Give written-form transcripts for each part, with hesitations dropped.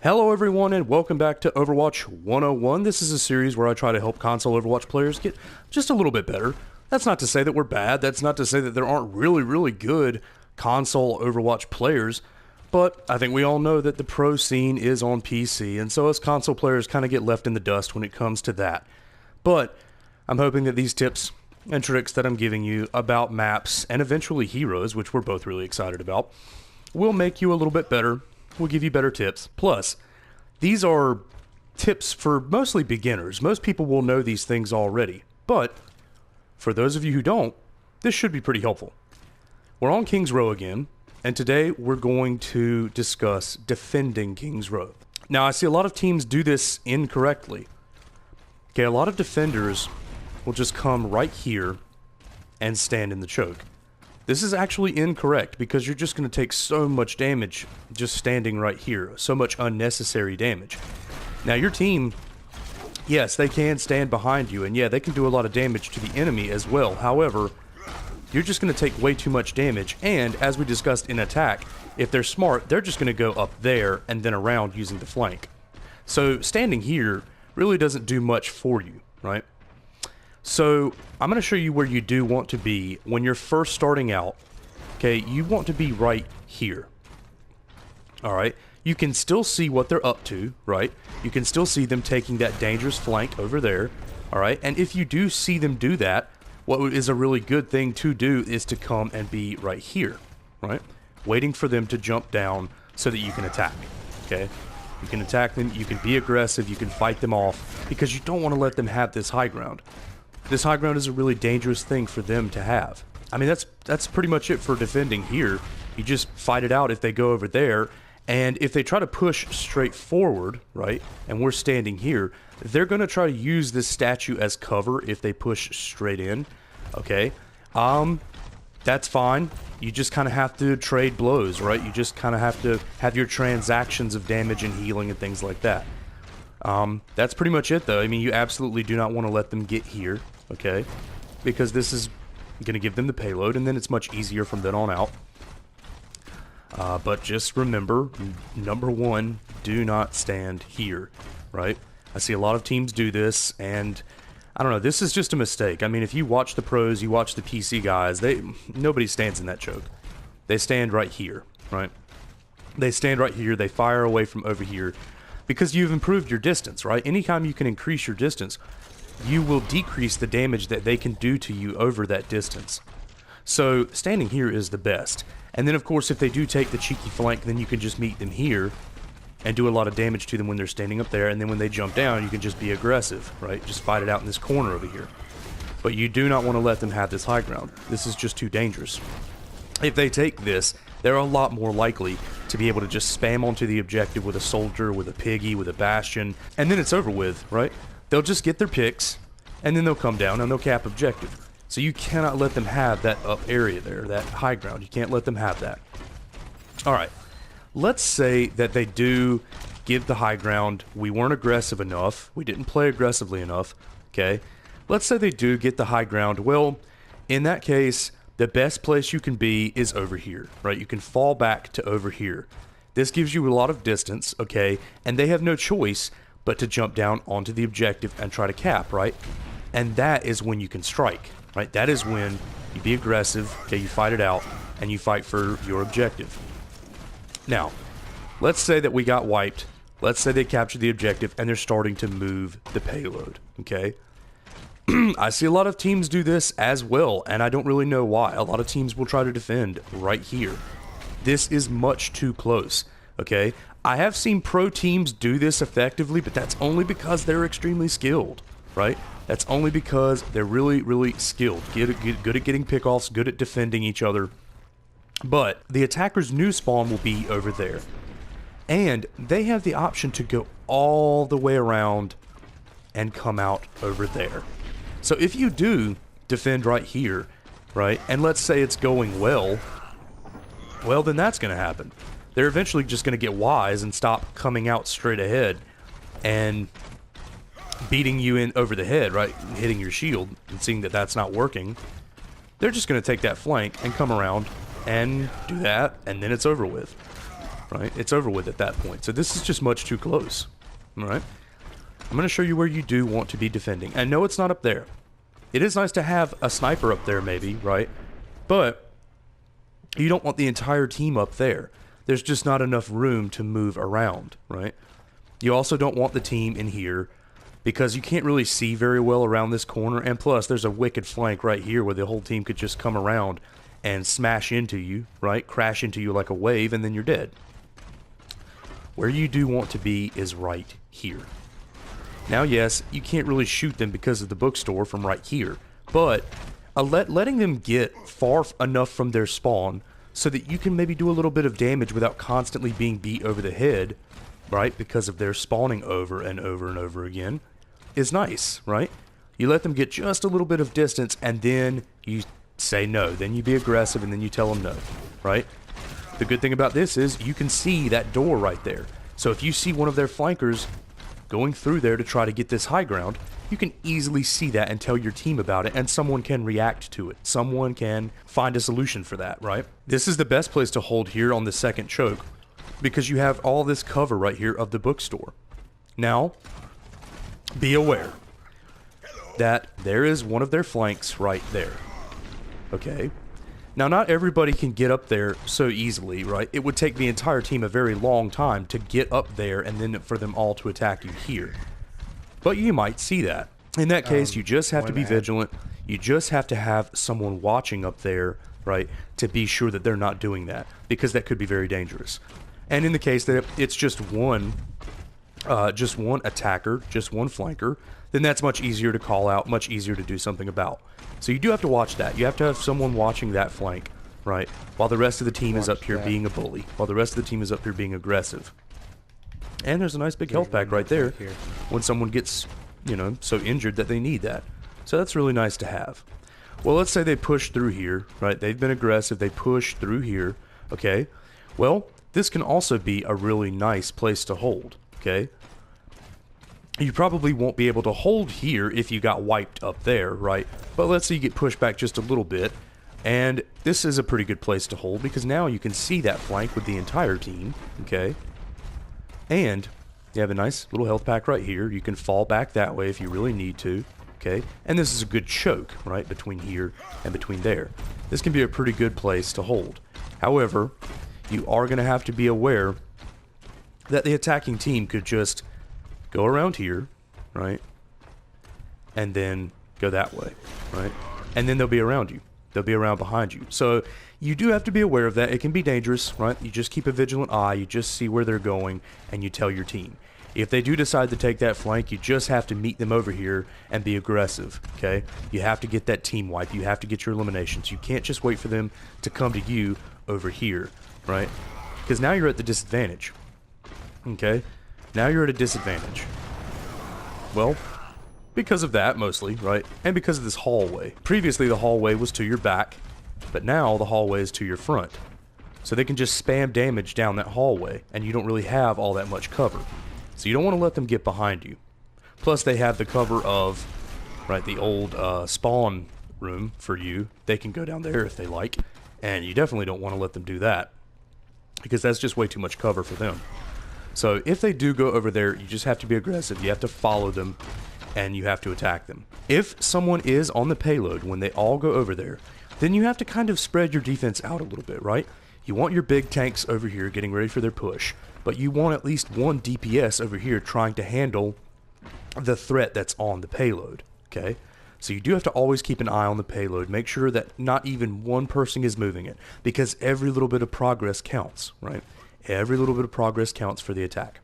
Hello everyone and welcome back to Overwatch 101. This is a series where I try to help console Overwatch players get just a little bit better. That's not to say that we're bad, that's not to say that there aren't really good console Overwatch players, but I think we all know that the pro scene is on PC, and so us console players kind of get left in the dust when it comes to that. But I'm hoping that these tips and tricks that I'm giving you about maps and eventually heroes, which we're both really excited about, will make you a little bit better. We'll give you better tips. Plus, these are tips for mostly beginners. Most people will know these things already. But for those of you who don't, this should be pretty helpful. We're on King's Row again, and today we're going to discuss defending King's Row. Now, I see a lot of teams do this incorrectly. Okay, a lot of defenders will just come right here and stand in the choke. This is actually incorrect because you're just going to take so much damage just standing right here. So much unnecessary damage. Now your team, yes, they can stand behind you, and yeah, they can do a lot of damage to the enemy as well. However, you're just going to take way too much damage, and as we discussed in attack, if they're smart, they're just going to go up there and then around using the flank. So standing here really doesn't do much for you, right? So, I'm going to show you where you do want to be when you're first starting out. Okay, you want to be right here. Alright, you can still see what they're up to, right? You can still see them taking that dangerous flank over there. Alright, and if you do see them do that, what is a really good thing to do is to come and be right here, right? Waiting for them to jump down so that you can attack, okay? You can attack them, you can be aggressive, you can fight them off, because you don't want to let them have this high ground. This high ground is a really dangerous thing for them to have. I mean, that's pretty much it for defending here. You just fight it out if they go over there, and if they try to push straight forward, right, and we're standing here, they're going to try to use this statue as cover if they push straight in, okay? That's fine. You just kind of have to trade blows, right? You just kind of have to have your transactions of damage and healing and things like that. That's pretty much it, though. I mean, you absolutely do not want to let them get here, okay? Because this is going to give them the payload, and then it's much easier from then on out. But just remember, number one, do not stand here, right? I see a lot of teams do this, and I don't know, this is just a mistake. I mean, if you watch the pros, you watch the PC guys, nobody stands in that choke. They stand right here, right? They stand right here, they fire away from over here, because you've improved your distance, right? Anytime you can increase your distance, you will decrease the damage that they can do to you over that distance. So standing here is the best. And then of course if they do take the cheeky flank, then you can just meet them here and do a lot of damage to them when they're standing up there, and then when they jump down you can just be aggressive, right? Just fight it out in this corner over here. But you do not want to let them have this high ground. This is just too dangerous. If they take this, they're a lot more likely to be able to just spam onto the objective with a soldier, with a piggy, with a bastion, and then it's over with, right? They'll just get their picks, and then they'll come down and they'll cap objective. So you cannot let them have that up area there, that high ground. You can't let them have that. Alright, let's say that they do give the high ground. We weren't aggressive enough. We didn't play aggressively enough, okay? Let's say they do get the high ground. Well, in that case, the best place you can be is over here, right? You can fall back to over here. This gives you a lot of distance, okay? And they have no choice but to jump down onto the objective and try to cap, right? And that is when you can strike, right? That is when you be aggressive, okay? You fight it out, and you fight for your objective. Now, let's say that we got wiped. Let's say they captured the objective, and they're starting to move the payload, okay? I see a lot of teams do this as well, and I don't really know why. A lot of teams will try to defend right here. This is much too close, okay? I have seen pro teams do this effectively, but that's only because they're extremely skilled, right? That's only because they're really skilled. Good at getting pickoffs, good at defending each other. But the attacker's new spawn will be over there. And they have the option to go all the way around and come out over there. So if you do defend right here, right, and let's say it's going well, then that's going to happen. They're eventually just going to get wise and stop coming out straight ahead and beating you in over the head, right, hitting your shield, and seeing that that's not working. They're just going to take that flank and come around and do that, and then it's over with. right? It's over with at that point. So this is just much too close, all right? I'm going to show you where you do want to be defending. I know it's not up there. It is nice to have a sniper up there maybe, right? But you don't want the entire team up there. There's just not enough room to move around, right? You also don't want the team in here because you can't really see very well around this corner. And plus, there's a wicked flank right here where the whole team could just come around and smash into you, right? Crash into you like a wave, and then you're dead. Where you do want to be is right here. Now, yes, you can't really shoot them because of the bookstore from right here, but letting them get far enough from their spawn so that you can maybe do a little bit of damage without constantly being beat over the head, right, because of their spawning over and over and over again, is nice, right? You let them get just a little bit of distance, and then you say no. Then you be aggressive, and then you tell them no, right? The good thing about this is you can see that door right there. So if you see one of their flankers going through there to try to get this high ground, you can easily see that and tell your team about it, and someone can react to it. Someone can find a solution for that, right? This is the best place to hold here on the second choke because you have all this cover right here of the bookstore. Now, be aware that there is one of their flanks right there, okay? Now, not everybody can get up there so easily, right? It would take the entire team a very long time to get up there and then for them all to attack you here. But you might see that. In that case, you just have to be vigilant. You just have to have someone watching up there, right, to be sure that they're not doing that, because that could be very dangerous. And in the case that it's just one attacker, just one flanker, then that's much easier to call out, much easier to do something about. So you do have to watch that. You have to have someone watching that flank, right, while the rest of the team is up here being a bully, while the rest of the team is up here being aggressive. And there's a nice big health pack right there when someone gets, you know, so injured that they need that. So that's really nice to have. Well, let's say they push through here, right? They've been aggressive. They push through here, okay? Well, this can also be a really nice place to hold, okay? You probably won't be able to hold here if you got wiped up there, right? But let's say you get pushed back just a little bit, and this is a pretty good place to hold because now you can see that flank with the entire team, okay? And you have a nice little health pack right here. You can fall back that way if you really need to, okay? And this is a good choke, right, between here and between there. This can be a pretty good place to hold. However, you are going to have to be aware that the attacking team could just go around here, right, and then go that way, right? And then they'll be around you. They'll be around behind you. So you do have to be aware of that. It can be dangerous, right? You just keep a vigilant eye. You just see where they're going, and you tell your team. If they do decide to take that flank, you just have to meet them over here and be aggressive, okay? You have to get that team wipe. You have to get your eliminations. You can't just wait for them to come to you over here, right? Because now you're at the disadvantage, okay? Now you're at a disadvantage. Well, because of that mostly, right? And because of this hallway. Previously the hallway was to your back, but now the hallway is to your front. So they can just spam damage down that hallway, and you don't really have all that much cover. So you don't want to let them get behind you. Plus they have the cover of, right, the old spawn room for you. They can go down there if they like, and you definitely don't want to let them do that, because that's just way too much cover for them. So if they do go over there, you just have to be aggressive. You have to follow them, and you have to attack them. If someone is on the payload when they all go over there, then you have to kind of spread your defense out a little bit, right? You want your big tanks over here getting ready for their push, but you want at least one DPS over here trying to handle the threat that's on the payload, okay? So you do have to always keep an eye on the payload. Make sure that not even one person is moving it, because every little bit of progress counts, right? Every little bit of progress counts for the attack.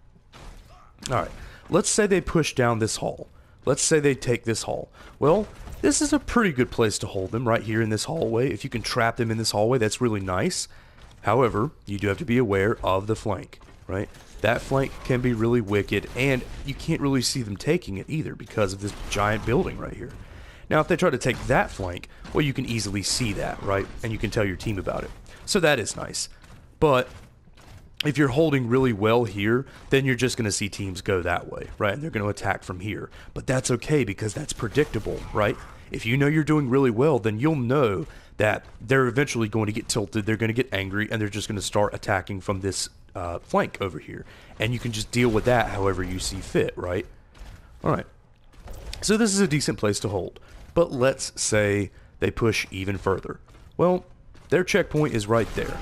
Alright, let's say they push down this hall. Let's say they take this hall. Well, this is a pretty good place to hold them right here in this hallway. If you can trap them in this hallway, that's really nice. However, you do have to be aware of the flank, right? That flank can be really wicked, and you can't really see them taking it either because of this giant building right here. Now, if they try to take that flank, well, you can easily see that, right? And you can tell your team about it. So that is nice. But if you're holding really well here, then you're just going to see teams go that way, right? And they're going to attack from here. But that's okay because that's predictable, right? If you know you're doing really well, then you'll know that they're eventually going to get tilted, they're going to get angry, and they're just going to start attacking from this flank over here. And you can just deal with that however you see fit, right? Alright. So this is a decent place to hold. But let's say they push even further. Well, their checkpoint is right there.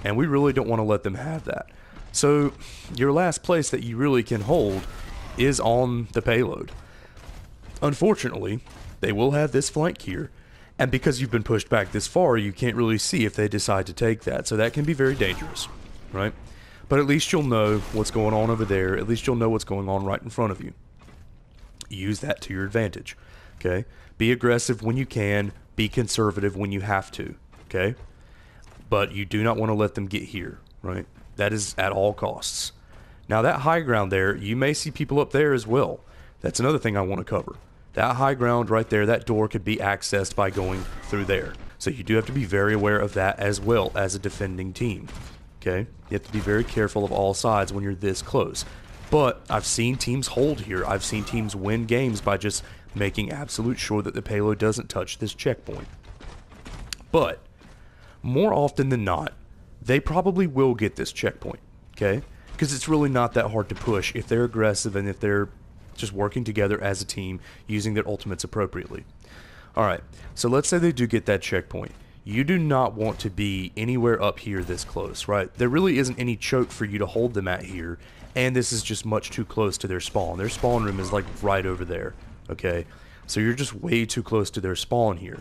And we really don't want to let them have that. So your last place that you really can hold is on the payload. Unfortunately, they will have this flank here. And because you've been pushed back this far, you can't really see if they decide to take that. So that can be very dangerous, right? But at least you'll know what's going on over there. At least you'll know what's going on right in front of you. Use that to your advantage, okay? Be aggressive when you can. Be conservative when you have to, okay? But you do not want to let them get here, right? That is at all costs. Now that high ground there, you may see people up there as well. That's another thing I want to cover. That high ground right there, that door could be accessed by going through there. So you do have to be very aware of that as well as a defending team, okay? You have to be very careful of all sides when you're this close. But I've seen teams hold here. I've seen teams win games by just making absolute sure that the payload doesn't touch this checkpoint. But more often than not, they probably will get this checkpoint, okay? Because it's really not that hard to push if they're aggressive and if they're just working together as a team, using their ultimates appropriately. Alright, so let's say they do get that checkpoint. You do not want to be anywhere up here this close, right? There really isn't any choke for you to hold them at here, and this is just much too close to their spawn. Their spawn room is like right over there, okay? So you're just way too close to their spawn here.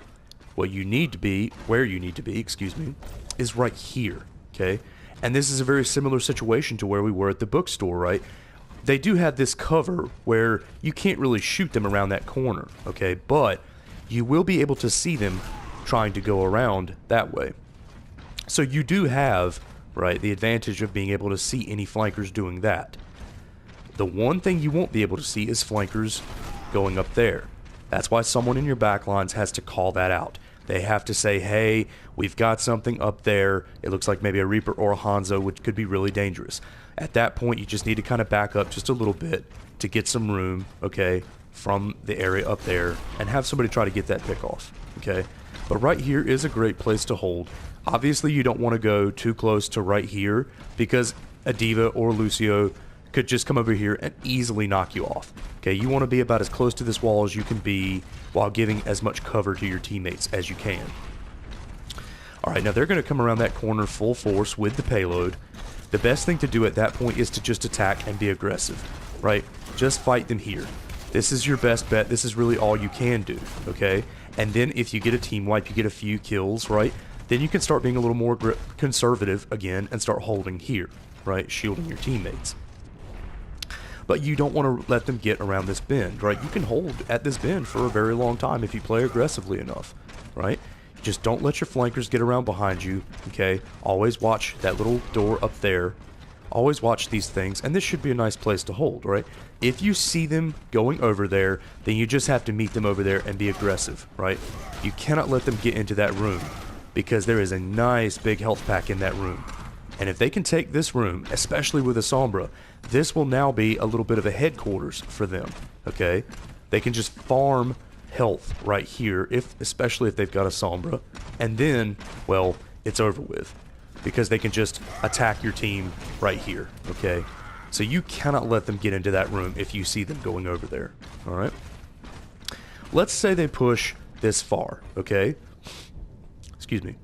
What you need to be, where you need to be, excuse me, is right here, okay? And this is a very similar situation to where we were at the bookstore, right? They do have this cover where you can't really shoot them around that corner, okay? But you will be able to see them trying to go around that way. So you do have, right, the advantage of being able to see any flankers doing that. The one thing you won't be able to see is flankers going up there. That's why someone in your backlines has to call that out. They have to say, hey, we've got something up there. It looks like maybe a Reaper or a Hanzo, which could be really dangerous. At that point, you just need to kind of back up just a little bit to get some room, okay, from the area up there and have somebody try to get that pick off, okay? But right here is a great place to hold. Obviously, you don't want to go too close to right here because a D.Va or Lucio could just come over here and easily knock you off. Okay, you want to be about as close to this wall as you can be while giving as much cover to your teammates as you can. Alright, now they're going to come around that corner full force with the payload. The best thing to do at that point is to just attack and be aggressive, right? Just fight them here. This is your best bet. This is really all you can do, okay? And then if you get a team wipe, you get a few kills, right? Then you can start being a little more conservative again and start holding here, right? Shielding your teammates. But you don't want to let them get around this bend, right? You can hold at this bend for a very long time if you play aggressively enough, right? Just don't let your flankers get around behind you, okay? Always watch that little door up there. Always watch these things, and this should be a nice place to hold, right? If you see them going over there, then you just have to meet them over there and be aggressive, right? You cannot let them get into that room because there is a nice big health pack in that room. And if they can take this room, especially with a Sombra, this will now be a little bit of a headquarters for them, okay? They can just farm health right here, especially if they've got a Sombra, and then, well, it's over with because they can just attack your team right here, okay? So you cannot let them get into that room if you see them going over there, all right? Let's say they push this far, okay? Excuse me.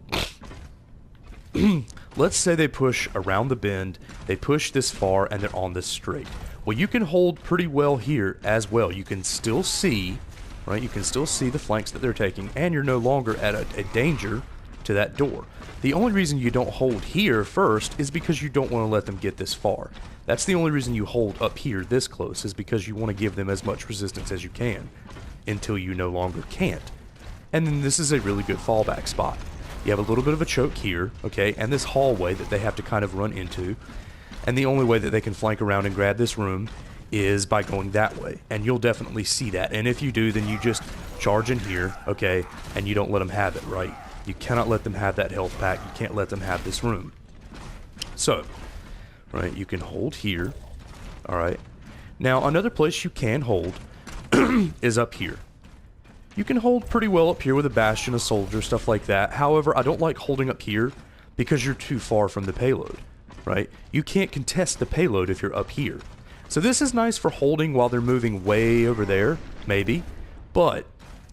Let's say they push around the bend, they push this far, and they're on this straight. Well, you can hold pretty well here as well. You can still see, right? You can still see the flanks that they're taking, and you're no longer at a danger to that door. The only reason you don't hold here first is because you don't want to let them get this far. That's the only reason you hold up here this close, is because you want to give them as much resistance as you can until you no longer can't. And then this is a really good fallback spot. You have a little bit of a choke here, okay, and this hallway that they have to kind of run into. And the only way that they can flank around and grab this room is by going that way. And you'll definitely see that. And if you do, then you just charge in here, okay, and you don't let them have it, right? You cannot let them have that health pack. You can't let them have this room. So, right, you can hold here, all right. Now, another place you can hold is up here. You can hold pretty well up here with a Bastion, a Soldier, stuff like that. However, I don't like holding up here because you're too far from the payload. right? You can't contest the payload if you're up here. So this is nice for holding while they're moving way over there, maybe. But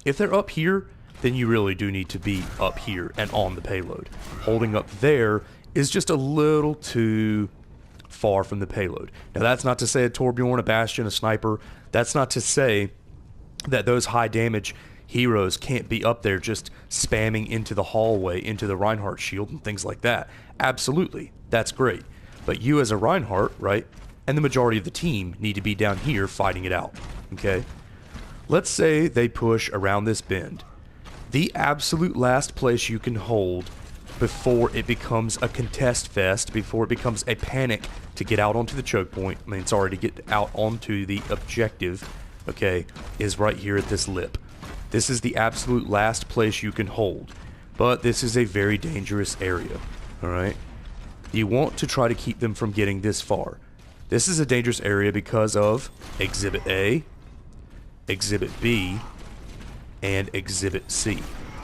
if they're up here, then you really do need to be up here and on the payload. Holding up there is just a little too far from the payload. Now that's not to say a Torbjorn, a Bastion, a Sniper, that's not to say that those high damage heroes can't be up there just spamming into the hallway, into the Reinhardt shield and things like that. Absolutely, that's great. But you as a Reinhardt, right, and the majority of the team need to be down here fighting it out, okay? Let's say they push around this bend. The absolute last place you can hold before it becomes a contest fest, before it becomes a panic to get out onto the choke point, I mean, sorry, to get out onto the objective, okay, is right here at this lip. This is the absolute last place you can hold, but this is a very dangerous area, alright? You want to try to keep them from getting this far. This is a dangerous area because of Exhibit A, Exhibit B, and Exhibit C,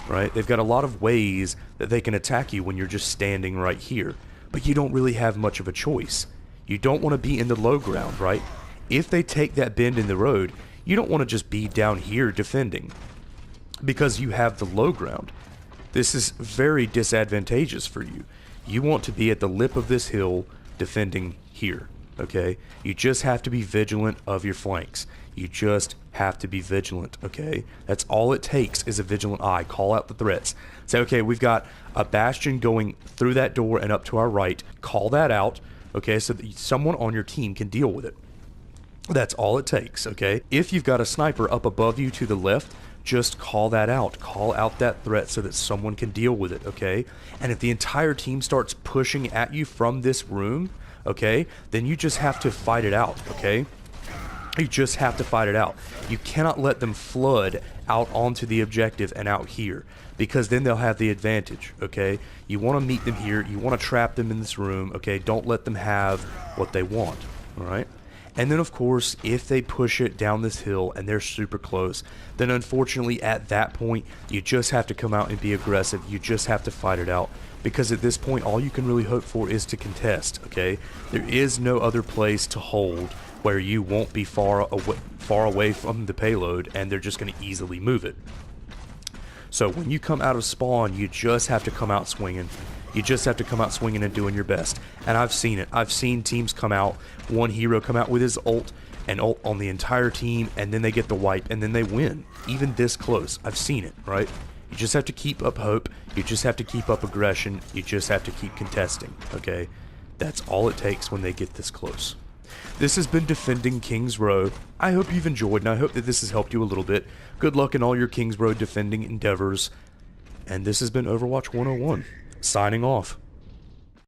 right? They've got a lot of ways that they can attack you when you're just standing right here, but you don't really have much of a choice. You don't want to be in the low ground, right? If they take that bend in the road, you don't want to just be down here defending because you have the low ground. This is very disadvantageous for you. You want to be at the lip of this hill defending here, okay? You just have to be vigilant of your flanks. You just have to be vigilant, okay? That's all it takes is a vigilant eye. Call out the threats. Say, okay, we've got a Bastion going through that door and up to our right. Call that out, okay, so that someone on your team can deal with it. That's all it takes, okay? If you've got a sniper up above you to the left, just call that out. Call out that threat so that someone can deal with it, okay? And if the entire team starts pushing at you from this room, okay, then you just have to fight it out, okay? You just have to fight it out. You cannot let them flood out onto the objective and out here, because then they'll have the advantage, okay? You want to meet them here. You want to trap them in this room, okay? Don't let them have what they want, all right? And then, of course, if they push it down this hill and they're super close, then unfortunately at that point, you just have to come out and be aggressive. You just have to fight it out, because at this point, all you can really hope for is to contest, okay? There is no other place to hold where you won't be far away from the payload and they're just going to easily move it. So when you come out of spawn, you just have to come out swinging. You just have to come out swinging and doing your best. And I've seen it. I've seen teams come out, one hero come out with his ult, and ult on the entire team, and then they get the wipe, and then they win. Even this close. I've seen it, right? You just have to keep up hope. You just have to keep up aggression. You just have to keep contesting, okay? That's all it takes when they get this close. This has been Defending Kings Row. I hope you've enjoyed, and I hope that this has helped you a little bit. Good luck in all your Kings Row defending endeavors. And this has been Overwatch 101. Signing off.